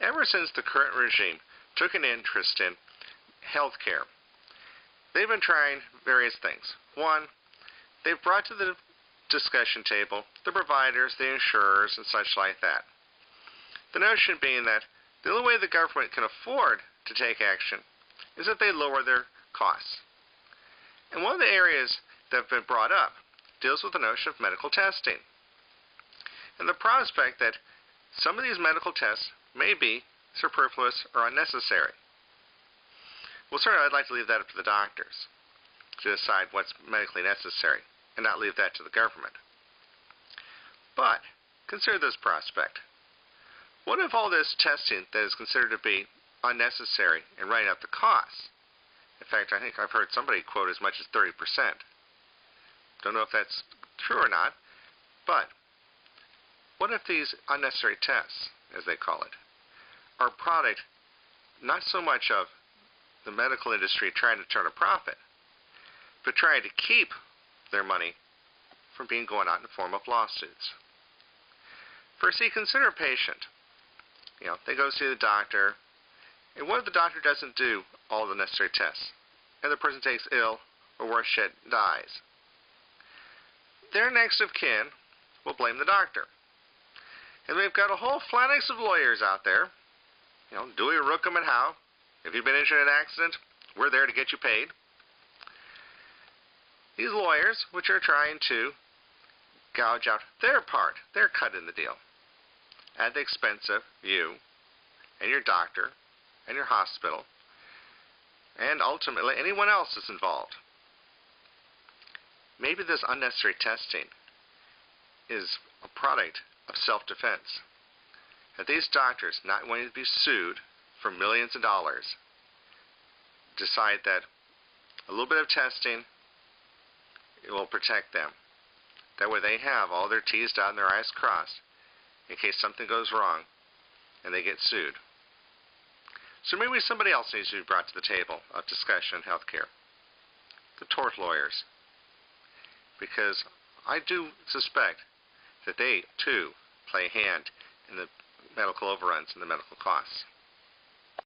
Ever since the current regime took an interest in healthcare, they've been trying various things. One, they've brought to the discussion table the providers, the insurers, and such like that. The notion being that the only way the government can afford to take action is if they lower their costs. And one of the areas that have been brought up deals with the notion of medical testing and the prospect that some of these medical tests may be superfluous or unnecessary. Well, certainly I'd like to leave that up to the doctors to decide what's medically necessary and not leave that to the government. But consider this prospect. What if all this testing that is considered to be unnecessary and running up the costs? In fact, I think I've heard somebody quote as much as 30%. Don't know if that's true or not, but what if these unnecessary tests, as they call it, are a product not so much of the medical industry trying to turn a profit, but trying to keep their money from being going out in the form of lawsuits? For see, consider a patient. They go see the doctor, and what if the doctor doesn't do all the necessary tests, and the person takes ill, or worse yet, dies? Their next of kin will blame the doctor. And we've got a whole phalanx of lawyers out there, Dewey, Rookham, and Howe. If you've been injured in an accident, we're there to get you paid. These lawyers, which are trying to gouge out their part, their cut in the deal, at the expense of you and your doctor and your hospital and ultimately anyone else that's involved. Maybe this unnecessary testing is a product of self-defense. That these doctors, not wanting to be sued for millions of dollars, decide that a little bit of testing will protect them. That way they have all their T's dotted and their I's crossed in case something goes wrong and they get sued. So maybe somebody else needs to be brought to the table of discussion in healthcare. The tort lawyers. Because I do suspect that they, too, play a hand in the medical overruns and the medical costs.